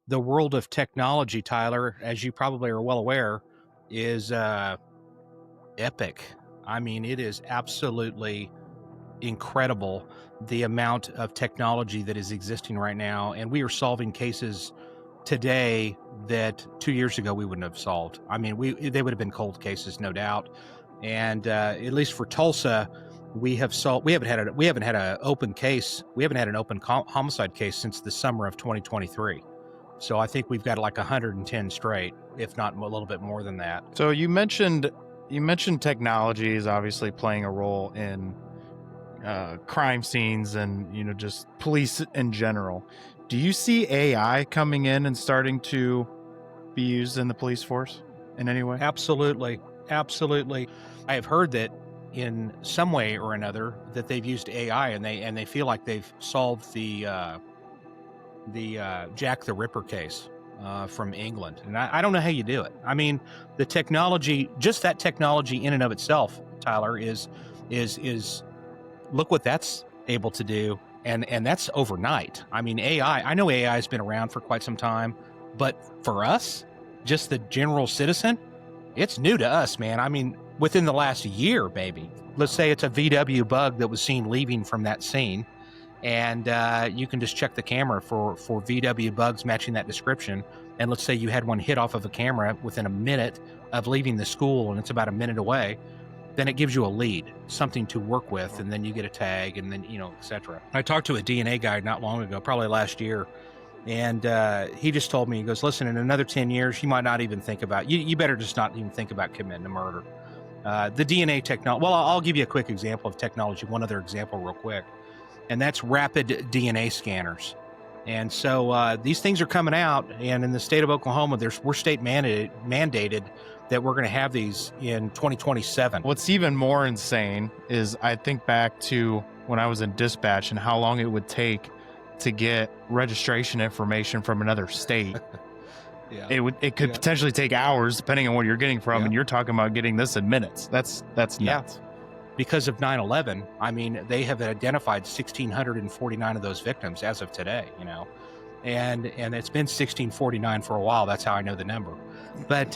The world of technology, Tyler, as you probably are well aware, is epic. I mean, it is absolutely incredible the amount of technology that is existing right now. And we are solving cases today that 2 years ago we wouldn't have solved. I mean, they would have been cold cases, no doubt. And at least for Tulsa, we have solved. We haven't had an open case. We haven't had an open homicide case since the summer of 2023. So I think we've got like 110 straight, if not a little bit more than that. So you mentioned technology is obviously playing a role in crime scenes and just police in general. Do you see AI coming in and starting to be used in the police force in any way? Absolutely, absolutely. I have heard that in some way or another that they've used AI and they feel like they've solved the Jack the Ripper case from England, and I don't know how you do it. I mean, the technology, just that technology in and of itself, Tyler, is look what that's able to do, and that's overnight. I mean, AI. I know AI has been around for quite some time, but for us, just the general citizen, it's new to us, man. I mean, within the last year, maybe. Let's say it's a VW bug that was seen leaving from that scene, and you can just check the camera for VW bugs matching that description. And let's say you had one hit off of a camera within a minute of leaving the school, and it's about a minute away. Then it gives you a lead, something to work with, and then you get a tag, and then etc. I talked to a DNA guy not long ago, probably last year, and he just told me, he goes, "Listen, in another 10 years, you might not even think about you better just not even think about committing a murder." The DNA technology. Well, I'll give you a quick example of technology. One other example, real quick. And that's rapid DNA scanners. And so these things are coming out, and in the state of Oklahoma, we're state mandated that we're going to have these in 2027. What's even more insane is I think back to when I was in dispatch and how long it would take to get registration information from another state. Yeah. It could potentially take hours depending on what you're getting from, and you're talking about getting this in minutes. That's nuts. Because of 9/11, I mean, they have identified 1,649 of those victims as of today, and it's been 1,649 for a while. That's how I know the number. But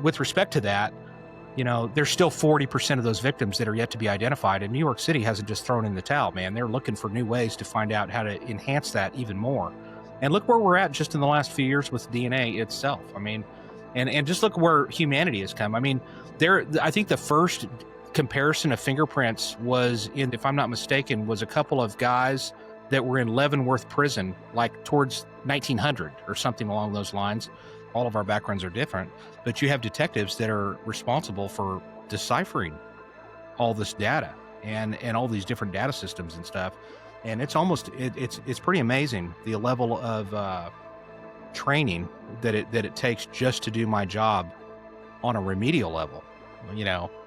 with respect to that, there's still 40% of those victims that are yet to be identified. And New York City hasn't just thrown in the towel, man. They're looking for new ways to find out how to enhance that even more. And look where we're at just in the last few years with DNA itself. I mean, and just look where humanity has come. I mean, I think the first comparison of fingerprints was if I'm not mistaken, was a couple of guys that were in Leavenworth prison, like towards 1900 or something along those lines. All of our backgrounds are different, but you have detectives that are responsible for deciphering all this data and all these different data systems and stuff. And it's pretty amazing the level of training that it takes just to do my job on a remedial level.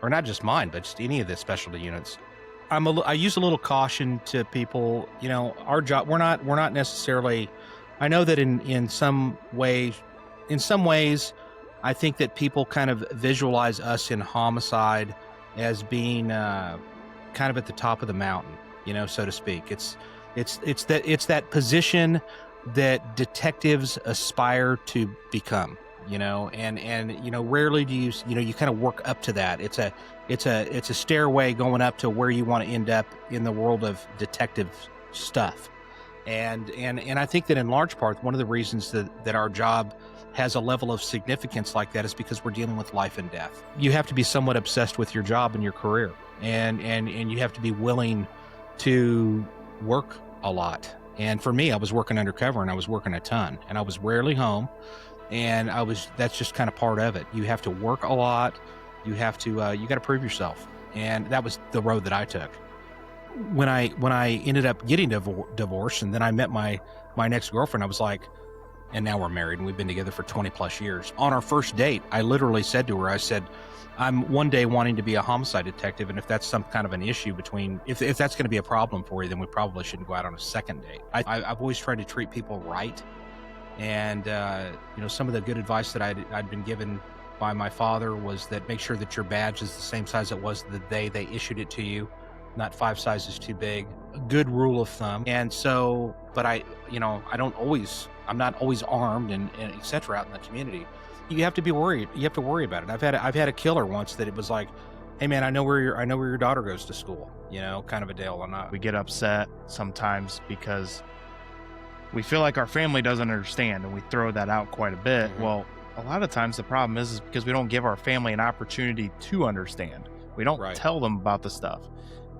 Or not just mine, but just any of the specialty units. I use a little caution to people. Our job, we're not necessarily. I know that in some ways, I think that people kind of visualize us in homicide as being kind of at the top of the mountain, so to speak. It's that position that detectives aspire to become. And rarely do you kind of work up to that. It's a stairway going up to where you want to end up in the world of detective stuff. And I think that in large part, one of the reasons that our job has a level of significance like that is because we're dealing with life and death. You have to be somewhat obsessed with your job and your career, and you have to be willing to work a lot. And for me, I was working undercover, and I was working a ton, and I was rarely home. And that's just kind of part of it. You have to work a lot. You have to, you got to prove yourself. And that was the road that I took. When I ended up getting divorced, and then I met my next girlfriend, I was like, and now we're married and we've been together for 20 plus years. On our first date, I literally said to her, I said, I'm one day wanting to be a homicide detective. And if that's some kind of an issue if that's going to be a problem for you, then we probably shouldn't go out on a second date. I've always tried to treat people right. And, some of the good advice that I'd been given by my father was that make sure that your badge is the same size it was the day they issued it to you. not 5 sizes too big, a good rule of thumb. And so, but I'm not always armed and et cetera out in the community. You have to be worried. You have to worry about it. I've had a killer once that it was like, hey man, I know where your daughter goes to school, kind of a deal. We get upset sometimes because we feel like our family doesn't understand, and we throw that out quite a bit. Mhm. Well, a lot of times the problem is because we don't give our family an opportunity to understand. We don't Right. tell them about the stuff.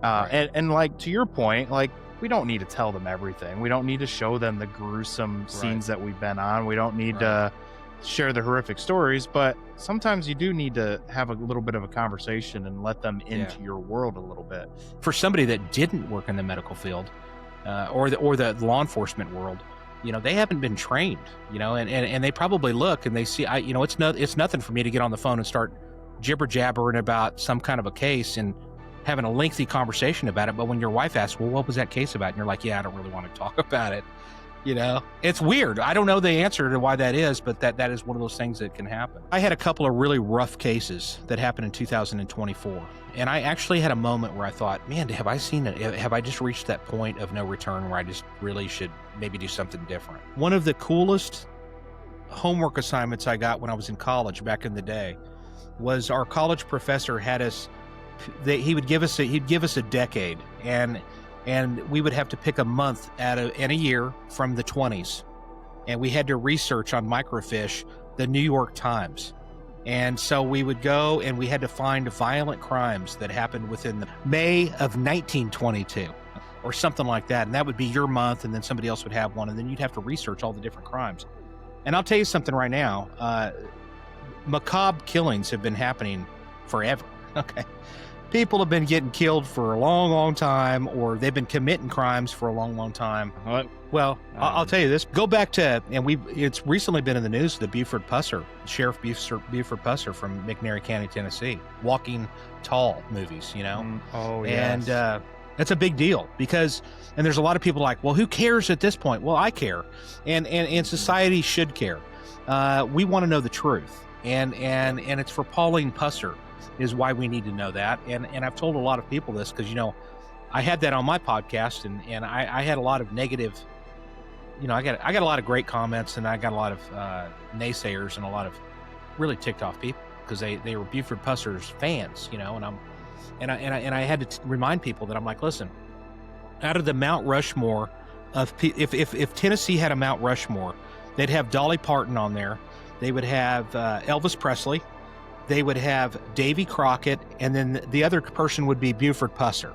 Right. And like, to your point, like, we don't need to tell them everything. We don't need to show them the gruesome scenes that we've been on. We don't need to share the horrific stories, but sometimes you do need to have a little bit of a conversation and let them into your world a little bit. For somebody that didn't work in the medical field, or the law enforcement world, they haven't been trained, and they probably look and they see, it's nothing for me to get on the phone and start jibber jabbering about some kind of a case and having a lengthy conversation about it. But when your wife asks, well, what was that case about? And you're like, yeah, I don't really want to talk about it. It's weird. I don't know the answer to why that is, but that is one of those things that can happen. I had a couple of really rough cases that happened in 2024. And I actually had a moment where I thought, man, have I seen it? Have I just reached that point of no return where I just really should maybe do something different? One of the coolest homework assignments I got when I was in college back in the day was our college professor had us, he'd give us a decade, and we would have to pick a month and a year from the 20s. And we had to research on microfiche the New York Times. And so we would go and we had to find violent crimes that happened within the May of 1922 or something like that. And that would be your month, and then somebody else would have one, and then you'd have to research all the different crimes. And I'll tell you something right now, macabre killings have been happening forever. Okay. People have been getting killed for a long, long time, or they've been committing crimes for a long, long time. What? Well, I'll tell you this. Go back to, it's recently been in the news, the Buford Pusser, Sheriff Buford Pusser from McNairy County, Tennessee, Walking Tall movies, Oh, yes. And that's a big deal because, and there's a lot of people like, well, who cares at this point? Well, I care. And society should care. We want to know the truth. And it's for Pauline Pusser is why we need to know that. And I've told a lot of people this because, I had that on my podcast, and I had a lot of negative, I got a lot of great comments, and I got a lot of naysayers and a lot of really ticked off people because they were Buford Pusser's fans, and I had to remind people that I'm like, listen, out of the Mount Rushmore of if Tennessee had a Mount Rushmore, they'd have Dolly Parton on there, they would have Elvis Presley, they would have Davy Crockett, and then the other person would be Buford Pusser.